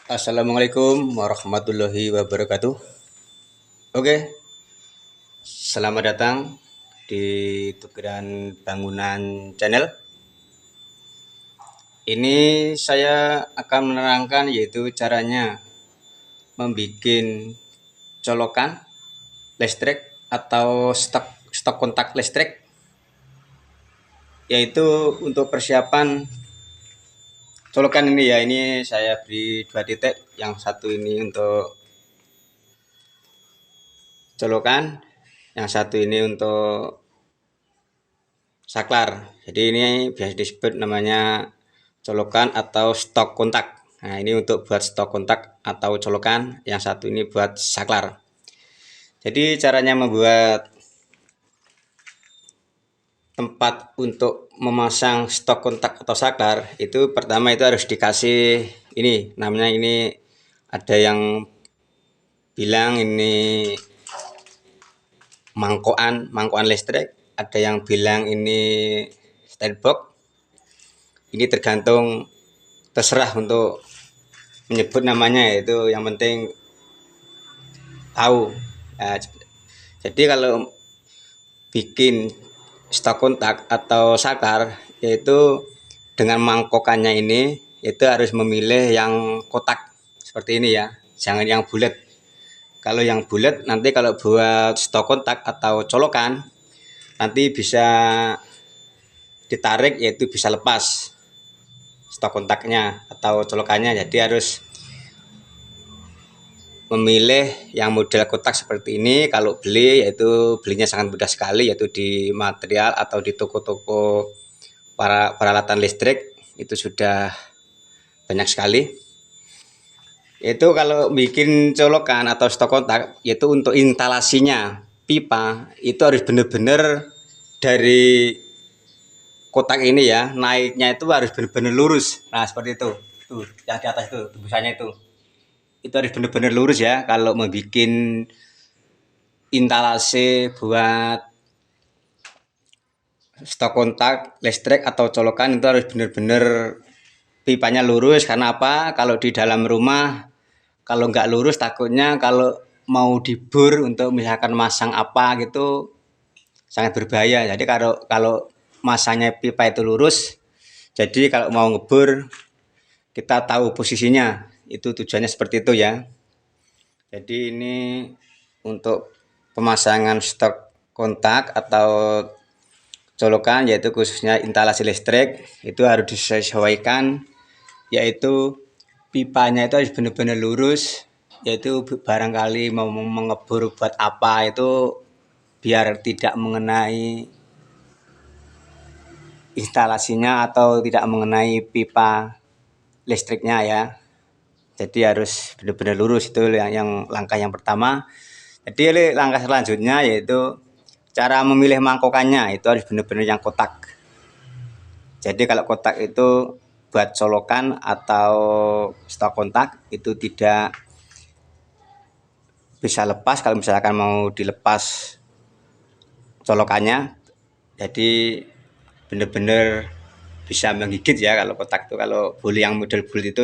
Assalamualaikum warahmatullahi wabarakatuh. Oke, selamat datang di Tukiran Bangunan Channel. Ini saya akan menerangkan yaitu caranya membuat colokan listrik atau stok kontak listrik, yaitu untuk persiapan colokan ini ya. Ini saya beri 2 titik, yang satu ini untuk colokan, yang satu ini untuk saklar. Jadi ini biasa disebut namanya colokan atau stok kontak. Nah, ini untuk buat stok kontak atau colokan, yang satu ini buat saklar. Jadi caranya membuat tempat untuk memasang stok kontak atau saklar itu pertama itu harus dikasih ini namanya, ini ada yang bilang ini mangkokan listrik, ada yang bilang ini standbox. Ini tergantung, terserah untuk menyebut namanya, itu yang penting tahu. Nah, jadi kalau bikin stok kontak atau saklar, yaitu dengan mangkokannya ini itu harus memilih yang kotak seperti ini ya, jangan yang bulat. Kalau yang bulat nanti kalau buat stok kontak atau colokan nanti bisa ditarik, yaitu bisa lepas stok kontaknya atau colokannya. Jadi harus memilih yang model kotak seperti ini. Kalau beli, yaitu belinya sangat mudah sekali, yaitu di material atau di toko-toko peralatan listrik itu sudah banyak sekali. Itu kalau bikin colokan atau stok kontak, yaitu untuk instalasinya pipa itu harus benar-benar dari kotak ini ya, naiknya itu harus benar-benar lurus. Nah, seperti itu. Tuh, yang di atas itu, tembusannya itu harus benar-benar lurus ya. Kalau mau bikin instalasi buat stok kontak listrik atau colokan itu harus benar-benar pipanya lurus. Karena apa? Kalau di dalam rumah kalau nggak lurus takutnya kalau mau dibur untuk misalkan masang apa gitu sangat berbahaya. Jadi kalau masangnya pipa itu lurus, jadi kalau mau ngebor kita tahu posisinya. Itu tujuannya seperti itu ya. Jadi ini untuk pemasangan stok kontak atau colokan, yaitu khususnya instalasi listrik, itu harus disesuaikan, yaitu pipanya itu harus benar-benar lurus, yaitu barangkali mau mengebor buat apa itu biar tidak mengenai instalasinya atau tidak mengenai pipa listriknya ya. Jadi harus benar-benar lurus, itu yang langkah yang pertama. Jadi langkah selanjutnya yaitu cara memilih mangkokannya, itu harus benar-benar yang kotak. Jadi kalau kotak itu buat colokan atau stok kontak itu tidak bisa lepas kalau misalkan mau dilepas colokannya. Jadi benar-benar bisa menggigit ya kalau kotak itu. Kalau buli yang model bulat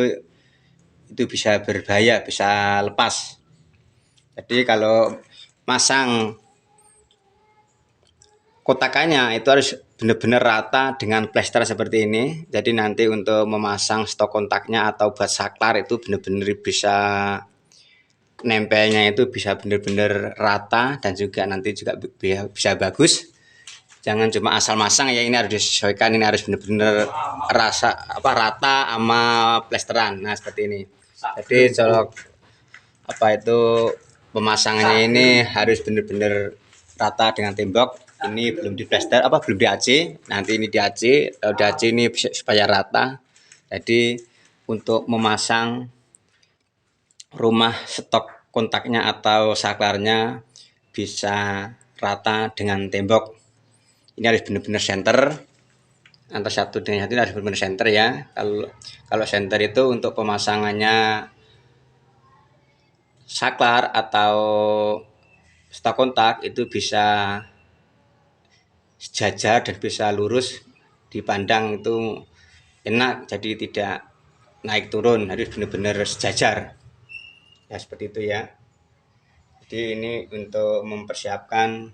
itu bisa berbahaya, bisa lepas. Jadi kalau masang kotakannya itu harus benar-benar rata dengan plester seperti ini. Jadi nanti untuk memasang stok kontaknya atau buat saklar itu benar-benar bisa nempelnya itu bisa benar-benar rata, dan juga nanti juga bisa bagus. Jangan cuma asal masang ya, ini harus disesuaikan, ini harus benar-benar rata sama plesteran. Nah, seperti ini. Jadi colok pemasangannya ini harus benar-benar rata dengan tembok. Ini belum di plester, belum di AC. Nanti ini di AC, kalau di AC ini supaya rata. Jadi untuk memasang rumah stok kontaknya atau saklarnya bisa rata dengan tembok, ini harus benar-benar center, antara satu dengan satu harus benar-benar center ya. Kalau center itu untuk pemasangannya saklar atau stok kontak itu bisa sejajar dan bisa lurus, dipandang itu enak, jadi tidak naik turun, harus benar-benar sejajar. Ya seperti itu ya. Jadi ini untuk mempersiapkan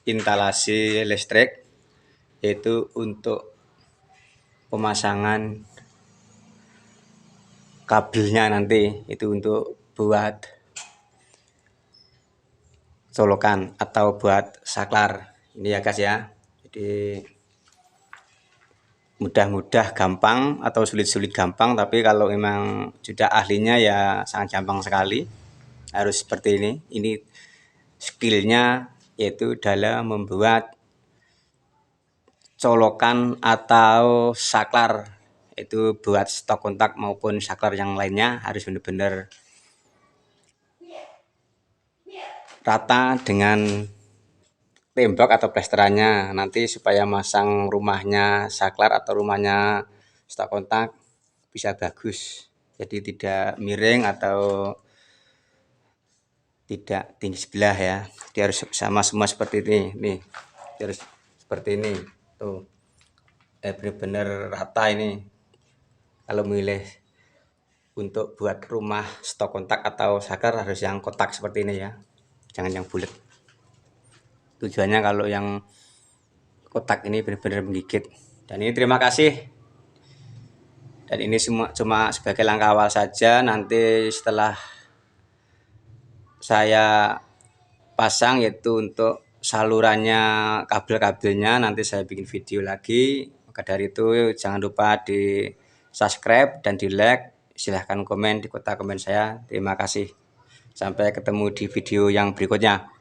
instalasi listrik, yaitu untuk pemasangan kabelnya nanti, itu untuk buat colokan atau buat saklar. Ini ya guys ya. Jadi mudah-mudah gampang atau sulit-sulit gampang, tapi kalau memang sudah ahlinya ya sangat gampang sekali. Harus seperti ini. Ini skillnya yaitu dalam membuat colokan atau saklar, itu buat stok kontak maupun saklar yang lainnya harus benar-benar rata dengan tembok atau plesterannya, nanti supaya masang rumahnya saklar atau rumahnya stok kontak bisa bagus, jadi tidak miring atau tidak tinggi sebelah ya. Dia harus sama semua seperti ini nih, dia harus seperti ini tuh, benar-benar rata ini. Kalau milih untuk buat rumah stok kontak atau saklar harus yang kotak seperti ini ya, jangan yang bulat. Tujuannya kalau yang kotak ini benar-benar menggigit. Dan ini terima kasih. Dan ini cuma sebagai langkah awal saja. Nanti setelah saya pasang, yaitu untuk salurannya, kabel-kabelnya, nanti saya bikin video lagi. Maka dari itu jangan lupa di subscribe dan di like. Silahkan komen di kotak komen saya. Terima kasih. Sampai ketemu di video yang berikutnya.